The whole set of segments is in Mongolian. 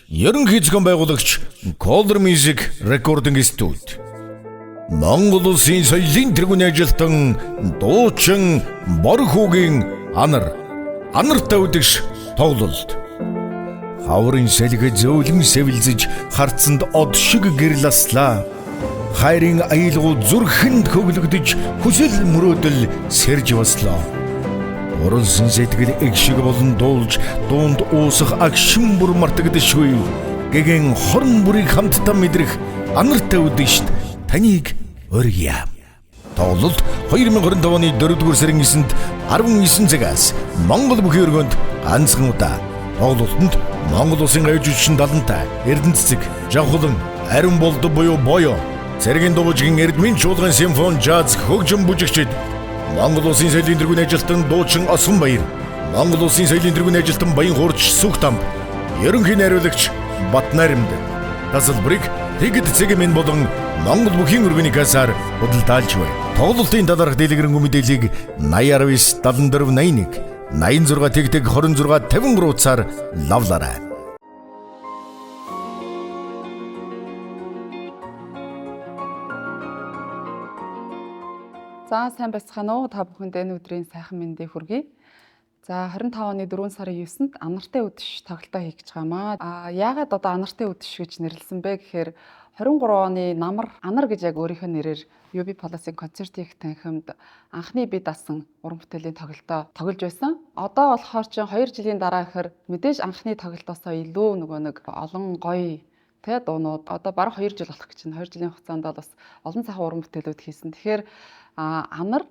ерөнхий зохион байгуулагч Color Music Recording Studio. Монгол Улсын соёлын тэргүүний ажилтан дуучин Борхүүгийн анартай үдгш тоглолт. Хаврын шалхи зөөлөн сэвэлзэж харцанд од шиг гэрласлаа. Хайрын аялгууд зүрхэнд хөглөгдөж хүсэл мөрөөдөл сэрж баслаа. Уралсан сэтгэл эгшиг болон дуулж дуунд уусах агшин бүр мартагдашгүй. Гэгэн хорн бүрийг хамтдаа мэдрэх анартай үдгшт таныг өргөе. Тоглолт 2025 оны 4-р сарын 9-нд 19 цагаас Монгол бүхий өргөнд ганцхан удаа. Тоглолтод Монгол Улсын гавьжчин Далантай, Эрдэнэцэг, Жавхлан, Ариун болдог буюу Боё, Цэргийн дуужгийн Эрдмийн чуулган симфон жаз хөгжим бүжигчид, Монгол Улсын соёлын тэргүүний ажилтан дуучин Осгонбаяр, Монгол Улсын соёлын тэргүүний ажилтан Баян хуурч Сүхтамб, ерөнхий найруулагч Батнаримд, тасалбарыг Тэгд цэгийн болон Монгол бүхий өргөний касаар худалдаалж бай. Тоглолтын дараах дэлгэрэнгүй мэдээллийг 89 74 81 86 тэгтэг 26 53 цаар лавлаарай. За сайн байцгаана уу? Та бүхэнд энэ өдрийн сайхан мэндийг хүргэе. За 25 оны 4 сарын 9-нд анартай үдэш тоглолтоо хийх гэж байгаамаа. Яагаад одоо анартай үдэш гэж нэрлсэн бэ гэхээр 23 оны Анар гэж яг өөрийнхөө нэрээр UB Palace-ийн концертын их танхимд анхны бие даасан уран бүтээлийн тоглолтоо тоглож байсан. Одоо болохоор чинь 2 жилийн дараа гэхээр мэдээж анхны тоглолтоосоо илүү нөгөө нэг олон гоё дуунууд одоо бараг 2 жил болох гэж байна. 2 жилийн хугацаанд бол бас олон сайхан уран бүтээлүүд хийсэн. Тэгэхээр Анар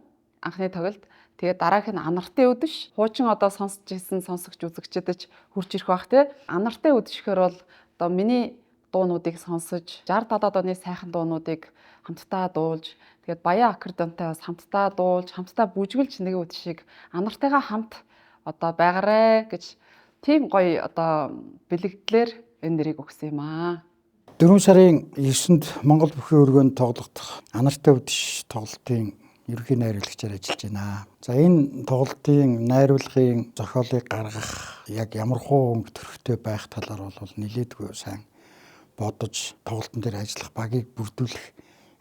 анхны тоглолт, тэгээд дараах нь анартай үдэш. Хуучин одоо сонсож ирсэн сонсогч үзэгчдэд хүрч ирэх бах те. Анартай үдэшгээр бол одоо миний дуунуудыг сонсож 60-70 оны сайхан дуунуудыг хамтдаа дуулж, тэгээд баян аккордеонтай бас хамтдаа дуулж, хамтдаа бүжгэлж нэг үдэшийг анартайгаа хамт одоо байгаарэ гэж тийм гоё одоо бэлэгдлэр энэ нэрийг өгсөн юм аа. 4 сарын 9-нд Монгол бүхий өргөнд тоглох анартай үдэш тоглолтын ерөнхий найруулагчаар ажиллаж байна. За энэ тоглолтын найруулгын зохиолыг гаргах яг ямар хуу өнгө төрхтэй байх талаар бол нэлээдгүй сайн бодож тоглолтын дээр ажиллах багийг бүрдүүлэх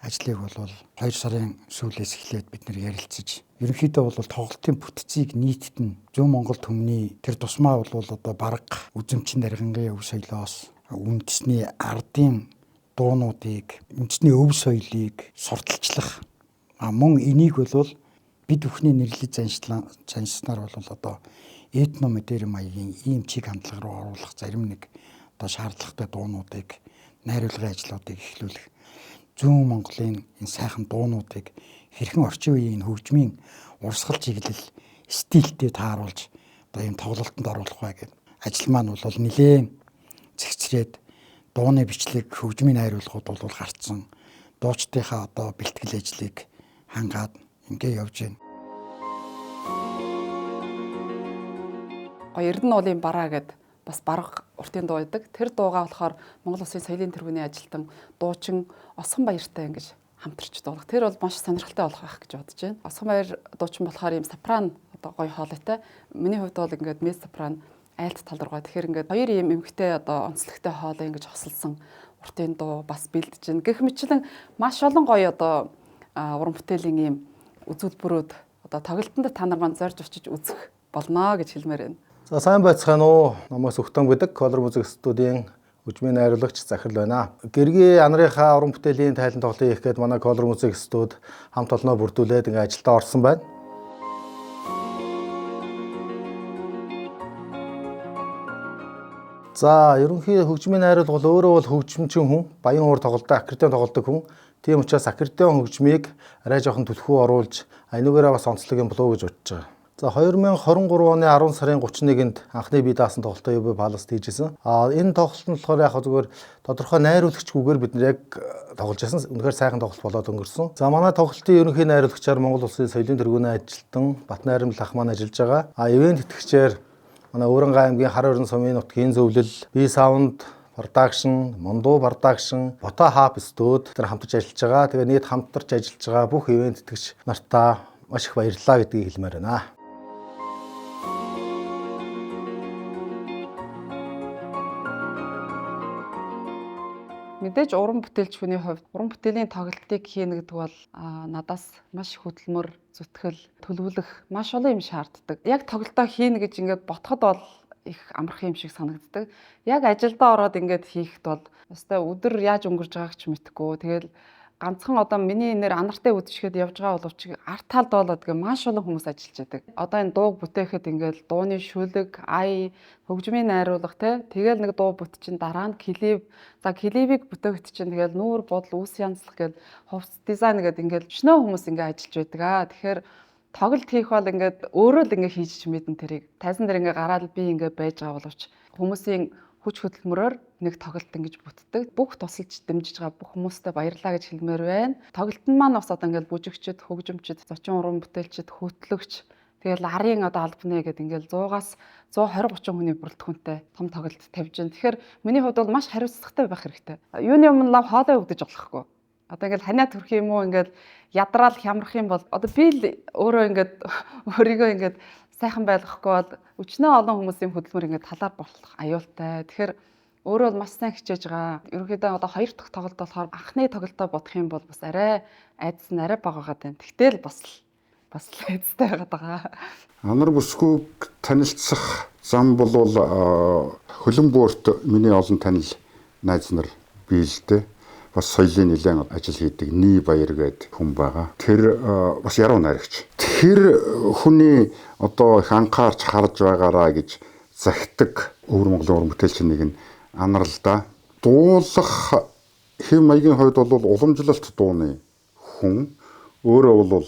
ажлыг бол 2 сарын сүүлээс эхлээд бид нэр ярилцаж ерөнхийдөө бол тоглолтын бүтцийг нийтэд нь зүүн Монгол түмний тэр тусмаа бол одоо бараг үзэмчин даргингийн өв соёлоос үндэсний ардын дуунуудыг, үндэсний өв соёлыг сурталчлах мөн энийг бол бид бүхний нэрлэж заншснаар бол одоо этно модерн маягийн ийм чиг хандлага руу оруулах зарим нэг одоо шаардлагатай дуунуудыг, найруулгын ажлуудыг эхлүүлэх, зүүн Монголын энэ сайхан дуунуудыг хэрхэн орчин үеийн хөгжмийн урсгал чиглэл стилтэй тааруулж одоо ийм тоглолтод оруулах бай гэдэг ажил маань бол нэлээд цэгцрээд дууны бичлэг, хөгжмийн найруулгууд бол гарцсан. Дуучдынхаа одоо бэлтгэл ажлыг хангаад ингээ явж байна. Эрдэнэ уулын бараа гэд бас бараг уртын дуу байдаг. Тэр дуугаа болохоор Монгол Улсын соёлын тэргүүний ажилтан дуучин Осгонбаяртай ингэж хамтарч дуулах. Тэр бол маш сонирхолтой болох байх гэж бодож байна. Осгонбаяр дуучин болохоор ийм сопрано одоо гоё хоолойтой. Миний хувьд бол ингээд мез сопрано айлт тал руугаа. Тэгэхээр ингээд хоёр ийм эмгтэй одоо онцлогтой хоолой ингэж хосолсон уртын дуу бас бэлдэж байна. Гэх мэтлэн маш олон гоё одоо уран бүтээлийн ийм үзүүлбэрүүд одоо тоглолтонд та нар маань зорж очиж үзэх болно гэж хэлмээр байна. За сайн байцгаана уу? Намайг Сүхтэн гэдэг Color Music студийн хөгжмийн найруулагч Захирал байна. Гэргийн анарынхаа уран бүтээлийн тайлан тоглолтын хийх гээд манай Color Music студ хамт олноо бүрдүүлээд ингээ ажилдаа орсон байна. За ерөнхий хөгжмийн найруулга бол өөрөө бол хөгжимчин хүн, баян уур тоглолтоо аккордеон тоглодог хүн. Тийм учраас аккордеон хөгжмийг арай жоохон түлхүү оруулж энүүгээрээ бас онцлог юм болов уу гэж бодож байгаа. За 2023 оны 10 сарын 31-нд анхны бие даасан тоглолтоо UB Palace хийжсэн. Энэ тоглолт нь болохоор яг зүгээр тодорхой найруулагчгүйгээр бид нэр яг тоглож байсан. Үнэхээр сайхан тоглолт болоод өнгөрсөн. За манай тоглолтын ерөнхий найруулагчаар Монгол Улсын соёлын тэргүүний ажилтан Батнарим лах маань ажиллаж байгаа. Ивент тэтгэгчээр манай Өөрөнгөө аймгийн Хар өрн сумын нутгийн зөвлөл, B Sound Production, Мондуу Production, Boto Hub студ тэр хамтарч ажиллаж байгаа. Тэгээ нийт хамтарч ажиллаж байгаа бүх ивент тэтгэгч нартаа маш их баярлалаа гэдгийг хэлмээр байна. Мэдээж уран бүтээлч хүний хувьд уран бүтээлийн тоглолтыг хийнэ гэдэг бол надаас маш их хөдөлмөр, зүтгэл, төлөвлөх маш олон юм шаарддаг. Яг тоглолтоо хийнэ гэж ингээд ботход бол их амархан юм шиг санагддаг. Яг ажилдаа ороод ингээд хийхэд бол өстой өдөр яаж өнгөрч байгааг ч мэдэхгүй. Тэгэл ганцхан одоо миний нэр анартай үдшихэд явж байгаа боловч арт талд болоод гээ маш олон хүмүүс ажиллаж байдаг. Одоо энэ дууг бүтээхэд ингээд дууны шүлэг, ая, хөгжмийн найруулга тэгэл нэг дуу бүт чинь дараа нь клип. За клипийг бүтээхэд чинь тэгэл нүүр бодол, үс янзлах гээд хувцс дизайн гэдэг ингээд шинэ хүмүүс ингээд ажиллаж байдаг. Тэгэхээр тоглолт хийх бол ингээд өөрөө л ингээд хийж ч мэдэн тэрийг. Тайзан дээр ингээд гараад би ингээд байж байгаа боловч хүмүүсийн хүч хөдөлмөрөөр нэг тоглолт ингэж бүтдэг. Бүх тусалж дэмжиж байгаа бүх хүмүүстээ баярлалаа гэж хэлмээр байна. Тоглолтын маань бас одоо ингээл бүжигчд, хөгжимчд, зочин уран бүтээлчд, хөтлөгч, тэгэл арын одоо албаны гэдэг ингээл 100-аас 120-30 хүний бүрэлдэхүүнтэй том тоглолт тавьж байна. Тэгэхээр миний хувьд бол маш хариуцлагатай байх хэрэгтэй. Юуны өмнө лав хоолой өгдөж болохгүй. Одоо ингээл ханиа төрөх юм уу ингээл ядраал хямрах юм бол одоо би л өөрөө ингээд өөрийгөө ингээд сайхан байлгахгүй бол өчнөө олон хүмүүсийн хөдөлмөр ингээд талаар болох аюултай. Тэгэхээр өөрөө бол маш сайн хичээж байгаа. Ерөнхийдөө одоо 2 дахь тоглолт болохоор анхны тоглолтоо бодох юм бол бас арай айдас нь арай бага байгаа тань. Тэгтэл бас айдастай байгаа. Анар бүсгүйг танилцах зам бол хөлөн буурт миний олон танил найз нар бий л дээ. Бас соёлын нэлээд ажил хийдэг Nii Баяр гэдэг хүн байгаа. Тэр бас яруу найрагч. Тэр хүний одоо их анхаарч харж байгаараа гэж захидаг өвөр Монголын уран бүтээлчин нэг нь Анар л да. Дуулах хэв маягийн хувьд бол уламжлалт дууны хүн, өөрөө бол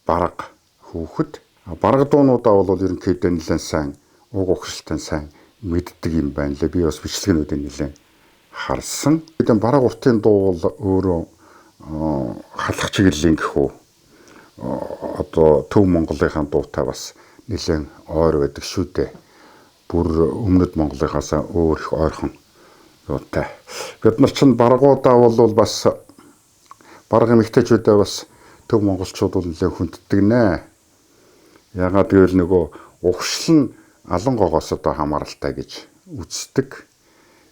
бараг хүүхэд. Бараг дуунуудаа бол ерөнхийдөө нэлээд сайн, уг ухшилтай сайн мэддэг юм байна лээ. Би бас бичлэгнүүдээ нэлээд харсан. Тэгэн бараг уртын дуу бол өөрөө халах чиглэлийн гэхүү одоо Төв Монголынхаа дуутай бас нэлээд ойр байдаг шүү дээ. Бүр өмнөд Монголынхаас өөр их ойрхон дуутай. Бид нар чинь баргуудаа бол бас бараг эмэгтэйчүүдээ бас Төв монголчууд бол нэлээд хүнддэг нэ. Ягаад гэвэл нөгөө ухшил нь алангогоос одоо хамааралтай гэж үздэг.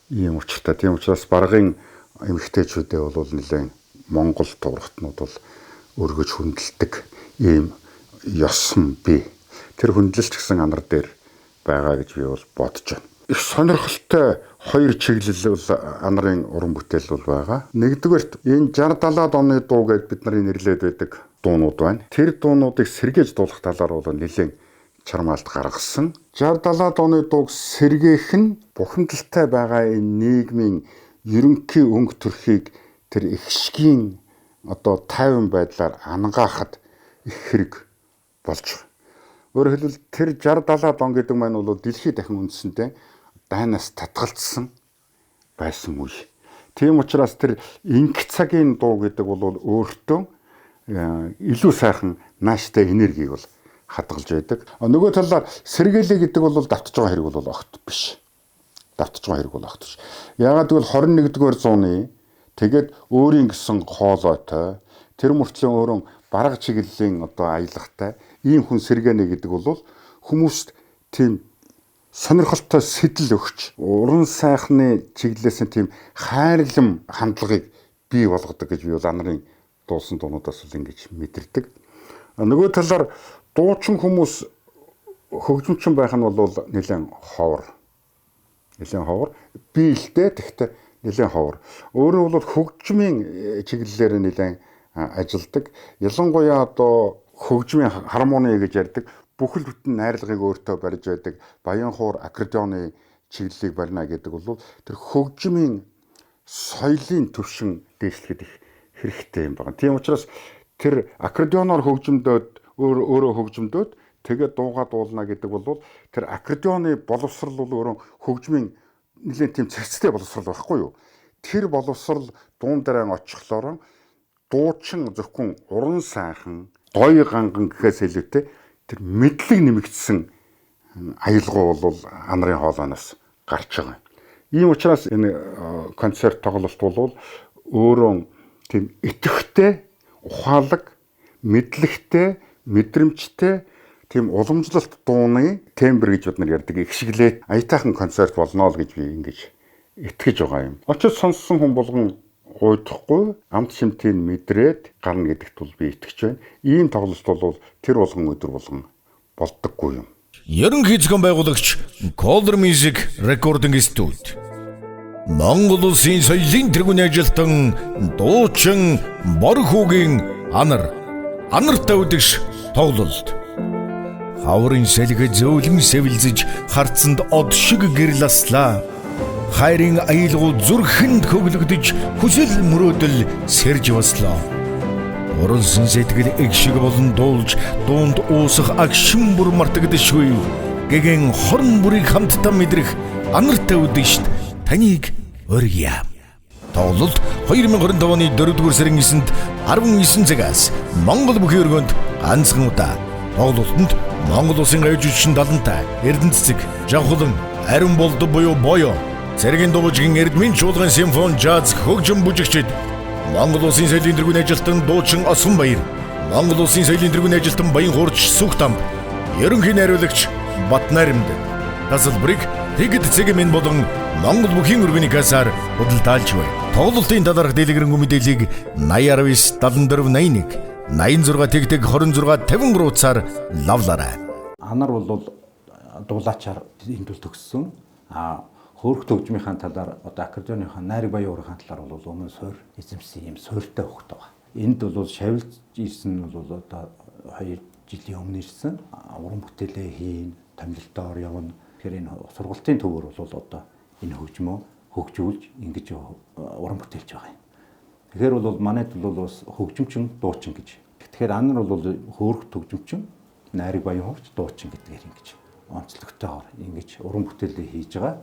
Ийм учиртай. Тийм учраас баргын эмэгтэйчүүдээ бол нэлээд Монгол туурхтнууд бол өргөж хүндэлдэг ийм ёсон бий. Тэр хүндлэлч гэсэн Анар дээр байгаа гэж би бол бодож байна. Их сонирхолтой хоёр чиглэл бол Анарын уран бүтээл бол байгаа. Нэгдүгээрт энэ 60-70-аад оны дуу гэдээ бид нарын нэрлээд байдаг дуунууд байна. Тэр дуунуудыг сэргээж дуулах талаар бол нэлээд чармаалт гаргасан. 60-70-аад оны дууг сэргээх нь бухимдалтай байгаа энэ нийгмийн ерөнхий өнгө төрхийг тэр ихшгийн одоо тайван байдлаар ангаахад их хэрэг болж байгаа. Өөрөөр хэлбэл тэр 60-70-аад он гэдэг маань бол дэлхийд дахин үндсэндээ дайнаас татгалцсан байсан үе. Тийм учраас тэр инх цагийн дуу гэдэг бол өөртөө илүү сайхан нааштай энергийг бол хадгалж байдаг. Нөгөө талаар сэргээлээ гэдэг бол давтж байгаа хэрэг бол огт биш. Давтж байгаа хэрэг бол огт биш. Яагаад гэвэл 21-р зууны тэгээд өөрийн гэсэн хоолойтой тэр мөртлөө өөрөө бараг чиглэлийн одоо аялагтай ийм хүн сэргэнэ гэдэг бол хүмүүст тийм сонирхолтой сэтэл өгч уран сайхны чиглэлээс нь тийм хайрлам хандлагыг бий болгодог гэж би бол Анарын дуулсан дуунуудаас л ингэж мэдэрдэг. Нөгөө талаар дуучин хүмүүс хөгжимчин байх нь бол нэлээд ховор. Нэлээд ховор. Би л дээ тэгтээ нэлээд ховор. Өөрөө бол хөгжмийн чиглэлээр нэлээд ажилдаг. Ялангуяа одоо хөгжмийн хармони гэж ярьдаг. Бүхэл бүтэн найрлагыг өөртөө барьж байдаг. Баян хуур аккордеоны чиглэлийг барина гэдэг бол тэр хөгжмийн соёлын төвшин дээшлэхэд их хэрэгтэй юм байна. Тийм учраас тэр аккордеоноор хөгжимдөөд өөрөө хөгжимдөөд тэгээд дуугаа дуулна гэдэг бол тэр аккордеоны боловсрал бол өөрөө хөгжмийн нэлээд тийм цэгцтэй боловсрал байхгүй юу? Тэр боловсрал дуун дээр очихлоор дуучин зөвхөн уран сайхан, гоё ганган гэхээс илүүтэй тэр мэдлэг нэмэгдсэн аялгау бол Анарын хоолойноос гарч байгаа. Ийм учраас энэ концерт тоглолт бол өөрөө тийм идэвхтэй, ухаалаг, мэдлэгтэй, мэдрэмжтэй тийм уламжлалт дууны тембр гэж бид нар ярьдаг их шиглээ аятайхан концерт болно л гэж би ингэж итгэж байгаа юм. Очиж сонссон хүн болгон гойдохгүй амт шимтгийг мэдрээд гарна гэдэгт бол би итгэж байна. Ийм тоглолт бол тэр болгон өдөр болгон болдоггүй юм. Ерөнхий зохион байгуулагч Colder Music Recording Studio. Монгол Улсын соёлын тэргүүний ажилтан дуучин Борхүүгийн анартай үдгш тоглолт. Хаврын салхи зөөлөн сэвэлзэж харцанд од шиг гэрласлаа. Хайрын аялгуу зүрхэнд хөглөгдөж хүсэл мөрөөдөл сэрж баслаа. Уралсан сэтгэл эгшиг болон дуулж дуунд уусах агшин бүр мартагдашгүй. Гэгэн хорн бүрийг хамтдаа мэдрэх анартай үдгшт таныг өргөе. Тоглолт 2025 оны 4-р сарын 9-нд 19 цагаас Монгол бүхий өргөнд ганцхан удаа. Тоглолтод Монгол Улсын гавь жүжигчин Далантай, Эрдэнэцэг, Жавхлан, Ариун болд буюу Боё, Цэргийн дуужгийн Эрдмийн чуулган симфон жаз хөгжим бүжигчид, Монгол Улсын соёлын тэргүүний ажилтан дуучин Осонбаяр, Монгол Улсын соёлын тэргүүний ажилтан Баян хуурч Сүхтамб, ерөнхий найруулагч Батнаримд, тасалбарыг Тэгд цэгийн болон Монгол бүхий өргөний касаар худалдаалж байна. Тоглолтын дараах дэлгэрэнгүй мэдээллийг 89 74 81 86 тэг 26 53 утсаар лавлаарай. Анар бол дуулаачаар энд төл төгссөн. Хөөрх төгжмийнхаа талаар одоо аккордеоныхаа Найраг Баяурын талаар бол өмнө суур эзэмсэн юм суурьтай хөхт байгаа. Энд бол шавилж ирсэн бол одоо 2 жилийн өмнө ирсэн. Уран бүтээлээ хийн, томилолтоор явна. Тэгэхээр энэ сургалтын төвөр бол одоо энэ хөгжмөө хөгжүүлж ингэж уран бүтээлж байгаа юм. Тэгэхээр бол манайд бол бас хөгжимчин дуучин гэж. Тэгэхээр анар бол хөөрх төгжимчин Найраг Баян хуурч дуучин гэдгээр ингэж онцлогтойгоор ингэж уран бүтээлээ хийж байгаа.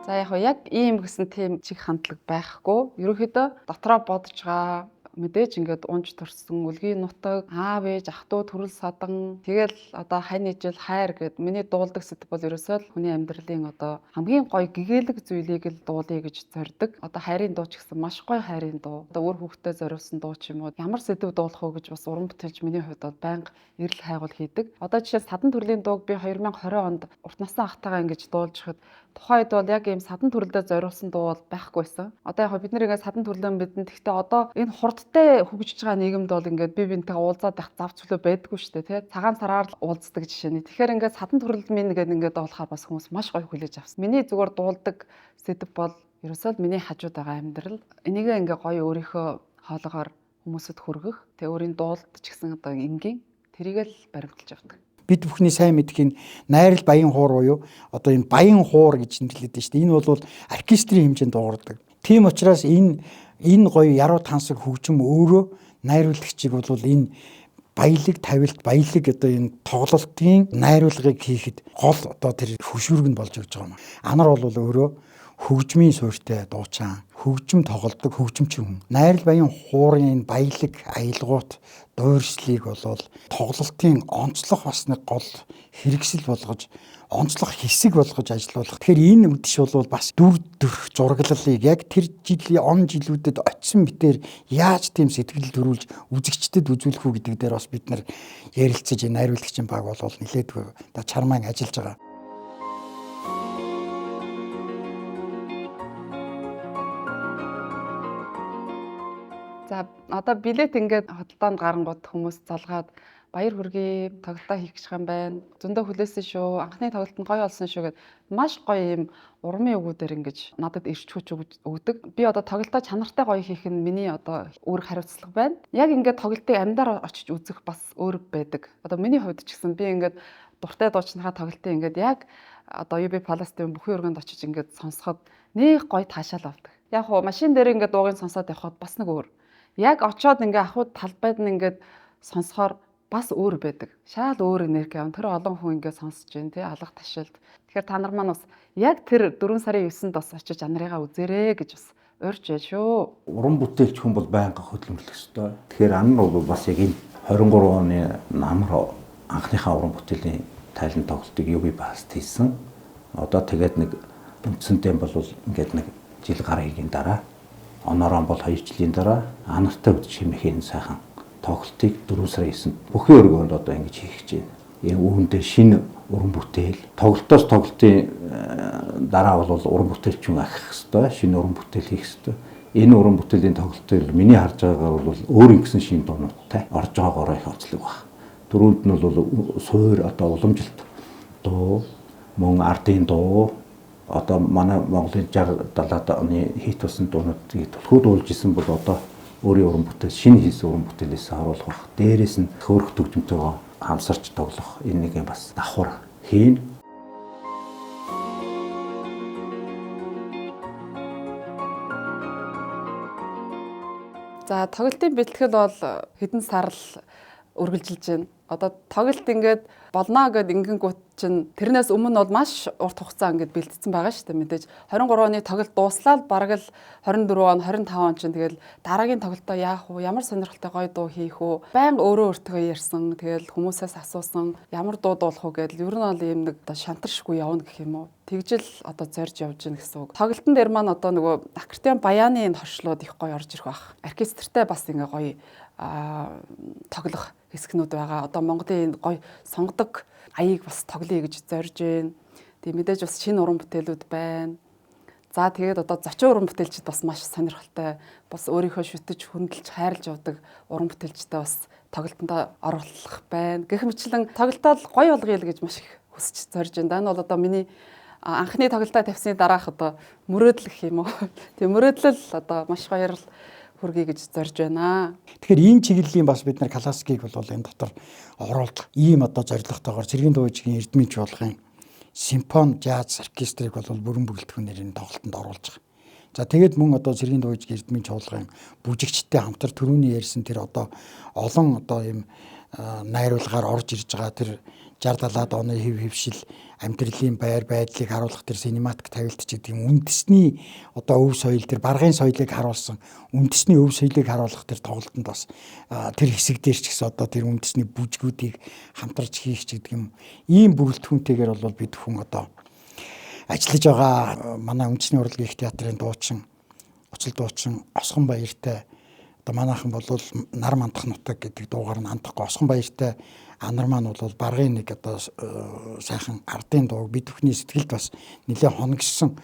За яг ийм гэсэн тийм чиг хандлага байхгүй. Ерөнхийдөө дотроо бодож байгаа мэдээж ингээд унж төрсөн үлгийн нутаг, аав ээж, ах トゥ төрөл садан тэгэл одоо хань ижил хайр гэд миний дуулдаг сэдв бол ерөөсөө л хүний амьдралын одоо хамгийн гоё гэгээлэг зүйлийг л дуулъя гэж зорддог. Одоо хайрын дуу ч гэсэн маш гоё хайрын дуу. Одоо өөр хүүхдэд зориулсан дуу ч юм уу. Ямар сэдв дуулах уу гэж бас уран бүтээлч миний хувьд бол байнга эрэл хайгуул хийдэг. Одоо жишээ садан төрлийн дууг би 2020 онд урт насны ахтайгаа ингэж дуулж хад тухайд бол яг ийм садан төрлөд зориулсан дуу бол байхгүйсэн. Одоо яг бид нэр ингээд садан төрлөө мэдэн. Гэхдээ одоо энэ хурдтай хөгжиж байгаа нийгэмд бол ингээд би бинтэйгээ уулзаад байх зав чөлөө байдаггүй шүү дээ, тий. Цагаан сараар л уулздаг жишээ нь. Тэгэхээр ингээд садан төрлөд минь ингээд дуулахаар бас хүмүүс маш гоё хүлээж авсан. Миний зүгээр дуулдаг сэдв бол ерөөсөө л миний хажууд байгаа амьдрал. Энийгээ ингээд гоё өөрийнхөө хоолоогоор хүмүүсэд хүргэх. Тэгээ өөрийн дуулд ч гэсэн одоо энгийн тэрийг л баримталж явдаг. Бид бүхний сайн мэдэх энэ Найрал Баян хуур буюу одоо энэ Баян хуур гэж нэрлэдэг шүү дээ. Энэ бол оркестрийн хэмжээнд дуугардаг. Тийм учраас энэ гоё яруу тансаг хөгжим өөрөө найруулагчийг бол энэ баялаг тавилт баялаг одоо энэ тоглолтын найруулгыг хийхэд гол одоо тэр хөшүүрэг нь болж өгч байгаа юм. Анар бол өөрөө хөгжмийн суурьтай дуучаан, хөгжим тоглодог хөгжимчин хүн. Найрал Баян хуурын баялаг аялгуут дуурьшлыг бол тоглолтын онцлог бас нэг гол хэрэгсэл болгож онцлог хэсэг болгож ажиллуулах. Тэгэхээр энэ үдэш бол бас дүр төрх зураглалыг яг тэр жилийн жилүүдэд очисон битээр яаж тийм сэтгэл төрүүлж үзэгчдэд үзүүлэх үү гэдэг дээр бас бид нар ярилцаж энэ найруулагчийн баг бол нэлээдгүй одоо чармаан ажиллаж байгаа. За одоо билет ингээд хөдөлтөөнд гарангууд хүмүүс залгаад баяр хүргэе тоглолтоо хийх гэж юм байна. Зөндөө хүлээсэн шүү. Анхны тоглолт нь гоё болсон шүү гэд маш гоё юм урмын өгүүдээр ингэж надад ирч хүч өгдөг. Би одоо тоглолтоо чанартай гоё хийх нь миний одоо үүрэг хариуцлага байна. Яг ингээд тоглолтыг амьдаар очиж үзэх бас өөр байдаг. Одоо миний хувьд ч гэсэн би ингээд дуртай дуучныхаа тоглолтыг ингээд яг одоо UB Palace-ийн бүхий өргөнд очиж ингээд сонсоход нэг гоё таашаал авдаг. Яг хуу машин дээр ингээд дуугийн сонсоод явхад бас нэг өөр. Яг очоод ингээ ахуйд талбайд нь ингээд сонсохоор бас өөр байдаг. Шал өөр энерги аван тэр олон хүн ингээ сонсож байна тий алга ташаалд. Тэгэхээр та нар маань бас яг тэр 4 сарын 9-нд бас очиж анарыгаа үзээрэй гэж бас урьж байна шүү. Уран бүтээлч хүн бол байнга хөдөлмөрлөх ёстой. Тэгэхээр анар бол бас яг энэ 23 оны намар анхныхаа уран бүтээлийн тайлан тоглолтыг UB Palace хийсэн. Одоо тэгээд нэг үндсэндээ бол ингээд нэг жил гарагийн дараа Онорон бол 2 жилийн дараа анартай үдшимхийн сайхан тоглолтыг 4 сарын 9-нд бүхэн өргөнд одоо ингэж хийх гэж байна. Энэ үүндээ шинэ уран бүтээл, тоглолтоос тоглолтын дараа бол уран бүтээлчүүн ахих хэвээр, шинэ уран бүтээл хийх хэвээр. Энэ уран бүтээлийн тоглолтыг миний харж байгаагаар бол өөр ингэсэн шинэ дуунуудтай орж байгаагаараа их онцлог байна. Дөрөвд нь бол суур одоо уламжилт дуу, мөн ардын дуу, одоо манай Монголын 60-70 оны хийт болсон дуунуудыг төлхөөд уулж исэн бол одоо өөрийн уран бүтээл, шинэ хийсэн уран бүтээлээс харуулах бах. Дээрээс нь хөөрөх төгжмөнтэйгөө хамсарч тоглох энэ нэг бас давхар хийн. За тоглолтын бэлтгэл бол хэдэн сар л үргэлжилж байна. Одоо тоглолт ингээд болно гэд ингэнгүүт чинь тэрнээс өмнө бол маш урт хугацаа ингээд бэлтгэсэн байгаа шүү дээ мэдээж. 23 оны тоглолт дууслаа л бараг л 24 он 25 он чинь тэгэл дараагийн тоглолтоо яах вэ? Ямар сонирхолтой гоё дуу хийх үү? Баян өөрөө өөртөө ярьсан. Тэгэл хүмүүсээс асуусан. Ямар дуу дуулах вэ гэдэл ер нь бол ийм нэг одоо шантаршгүй явна гэх юм уу? Тэгжэл одоо зорж явж гин гэсэн үг. Тоглолтын дээр маань одоо нөгөө аккордеон баяаны энэ хоршлууд их гоё орж ирэх бах. Оркестртэй бас ингээ гоё тоглох хэсгнүүд байгаа. Одоо Монголын гоё сонгодог аяыг бас тоглоё гэж зорж байна. Тэгээ мэдээж бас шинэ уран бүтээлүүд байна. За тэгээд одоо зочин уран бүтээлчд бас маш сонирхолтой. Бас өөрийнхөө шүтэж хөндлөж хайрлж явдаг уран бүтээлчтэй бас тоглолтонд оруулах байна. Гэх мэтлэн тоглолтоо гоё болгоё л гэж маш их хүсэж зорж байна. Энэ бол одоо миний анхны тоглолтоо тавьсны дараах одоо мөрөөдөл гэх юм уу. Тэгээ мөрөөдлөл одоо маш баяр хүргэе гэж зорж байна. Тэгэхээр ийм чиглэлийн бас бид нар классикийг бол энэ дотор оруулах ийм одоо зорилготойгоор цэргийн дуугийн эрдмийн чуулган симфони жаз оркестрийг бол бүрэн бүрэлдэхүүнээр энэ тоглолтод оруулж байгаа. За тэгээд мөн одоо цэргийн дуугийн эрдмийн чуулган бүжигчтэй хамтар түрүүний ярьсан тэр одоо олон одоо ийм найруулгаар орж ирж байгаа тэр 60-70-аад оны хэв хөвшил амьдралын байр байдлыг харуулах тэр синематик тавилт ч гэдэг юм үндэсний одоо өв соёл тэр баргын соёлыг харуулсан үндэсний өв соёлыг харуулах тэр тоглолтод бас тэр хэсэг дээр ч гэсэн одоо тэр үндэсний бүжгүүдийг хамтарч хийх ч гэдэг юм ийм бүрэлдэхүүнтэйгээр бол бид хүн одоо ажиллаж байгаа манай үндэсний урлагийн их театрын дуучин уцал дуучин Осгон Баяртай одоо манайхан бол нар мандах нутаг гэдэг дуугаар нь андахгүй Осгон Баяртай анар маань бол баргын нэг одоо сайхан ардын дуу бид бүхний сэтгэлд бас нэлээд хоногссон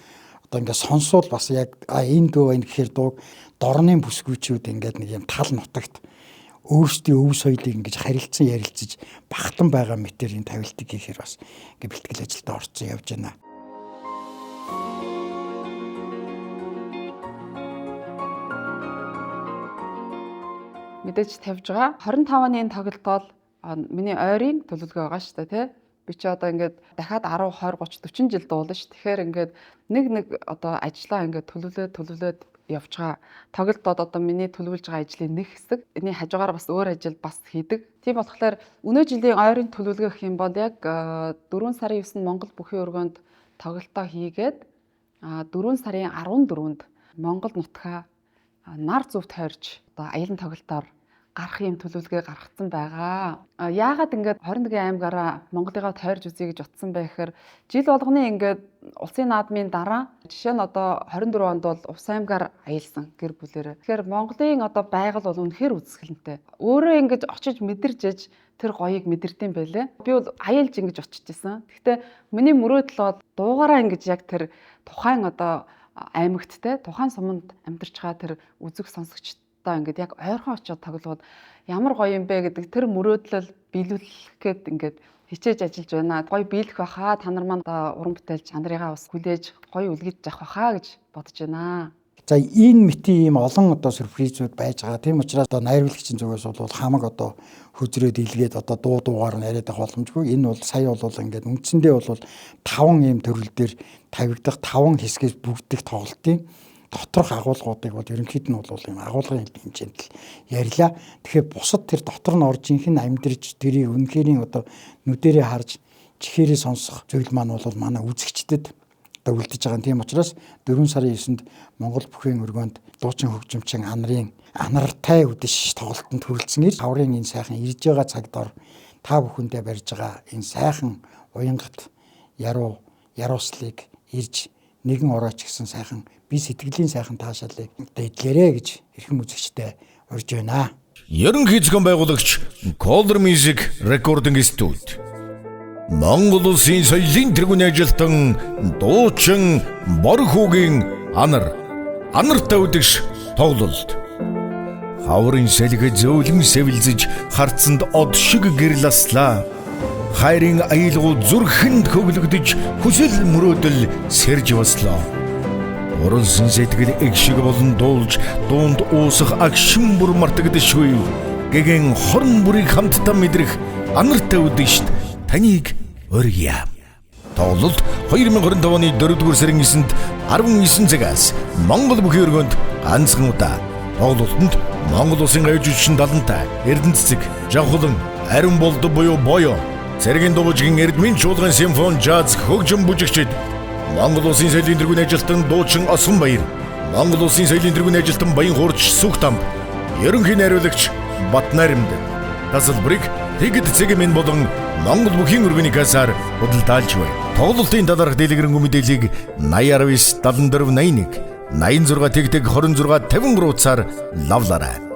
одоо ингээд сонсвол бас яг энэ дуу энэ гэхээр дууг дорны бүсгүйчүүд ингээд нэг юм тал нутагт өөрсдийн өв соёлыг ингэж харилцан ярилцаж багтан байгаа мэтэр энэ тавилтыг хийхээр бас ингээд бэлтгэл ажилдаа орцсон явж байна. Мэдээж тавьж байгаа 25 оны энэ тоглолт бол миний ойрын төлөвлөгөө байгаа шүү дээ тий. Би чи одоо ингээд дахиад 10, 20, 30, 40 жил дуулна ш. Тэгэхээр ингээд нэг одоо ажлаа ингээд төлөвлөөд явж байгаа. Тоглолтод одоо миний төлөвлөж байгаа ажлын нэг хэсэг. Эний хажуугаар бас өөр ажил бас хийдэг. Тийм болохоор өнөө жилийн ойрын төлөвлөгөө гэх юм бол яг 4 сарын 9-нд Монгол бүхэн өргөнд тоглолтоо хийгээд 4 сарын 14-нд Монгол нутгаа нар зүв тойрч одоо аялан тоглолтоор гарах юм төлөвлөгөө гаргацсан байгаа. Яагаад ингээд 21 аймгаараа Монголыгаа тойрж үзье гэж утсан бэ гэхээр жил болгоны ингээд улсын наадмын дараа жишээ нь одоо 24 онд бол Увс аймгаар аялсан гэр бүлээрээ. Тэгэхээр Монголын одоо байгаль бол үнэхээр үзэсгэлэнтэй. Өөрөө ингээд очиж мэдэрч тэр гоёыг мэдэрдэм байлээ. Би бол аялж ингэж очиж исэн. Гэхдээ миний мөрөөдөл бол дуугаараа ингэж яг тэр тухайн одоо аймагт те тухайн суманд амьдарч байгаа тэр үзэг сонсогчтой ингээд яг ойрхон очиод тоглоод ямар гоё юм бэ гэдэг тэр мөрөөдлөл биелүүлэх гээд ингээд хичээж ажиллаж байна. Гоё биелэх баха. Та нар маань уран бүтээл чанарыгаа бас хүлээж гоё үлгэж авах баха гэж бодож байна. За энэ мэтийн ийм олон одоо сюрпризүүд байж байгаа. Тийм учраас одоо найруулагчийн зүгээс бол хамаг одоо хөзрөөд илгээд одоо дуугаар нь яриад байгаа боломжгүй. Энэ бол сая бол ингээд үндсэндээ бол 5 ийм төрөл дээр тавигдах 5 хэсгээс бүрдэх тоглолтын доторх агуулгуудыг бол ерөнхийд нь бол ийм агуулгын хэмжээнд л ярьлаа. Тэгэхээр бусад тэр дотор нь орж инхэн амьдэрж тэрийг үнэхэрийн одоо нүдэрээ харж чихээрээ сонсох зүйл маань бол манай үзэгчдэд одоо үлдэж байгаа. Тийм учраас 4 сарын 9-нд Монгол бүхэн өргөнд дуучин хөгжимчин анартай үдэш тоглолтод хүрэлцэн ирж хаврын энэ сайхан ирж байгаа цагт ор та бүхэндээ барьж байгаа энэ сайхан уянгат яруслыг ирж нэгэн орооч гэсэн сайхан би сэтгэлийн сайхан таашаалыг эдлээрэ гэж эрхэм үзэгчтэй урьж байна. ерөнхий зохион байгуулагч Color Music Recording Studio. Монгол Улсын соёлын тэргүүний ажилтан дуучин Борхуугийн анартай үдгш тоглолт. Хаврын салхи зөөлөн сэвэлзэж харцанд од шиг гэрэл аслаа. Хайрын аялгуу зүрхэнд хөглөгдөж хүсэл мөрөөдөл сэрж баслаа. Уралсан сэтгэл эгшиг болон дуулж дуунд уусах агшин бүр мартагдашгүй. Гэгэн хорн бүрийг хамтдаа мэдрэх анартай үдгшт таныг өргөе. Тоглолт 2025 оны 4-р сарын 9-нд 19 цагаас Монгол бүхий өргөнд ганцхан удаа. Тоглолтод Монгол Улсын гавь жүжигчин Далантай, Эрдэнэцэг, Жавхлан, Ариун болд буюу Боё, Цэргийн дугуйчгийн Эрдмийн чуулган симфон жаз хөгжим бүжигчид, Монгол Улсын соёлын тэргүүний ажилтан дуучин Осонбаяр, Монгол Улсын соёлын тэргүүний ажилтан Баян хуурч Сүхтамб, ерөнхий найруулагч Батнаримд. Тасалбарыг Тэгд цэгмэн болон Монгол бүхий өргөний касаар худалдаалж байна. Тоглолтын талаарх дэлгэрэнгүй мэдээллийг 8019 7481 86 26 53 утсаар лавлаарай.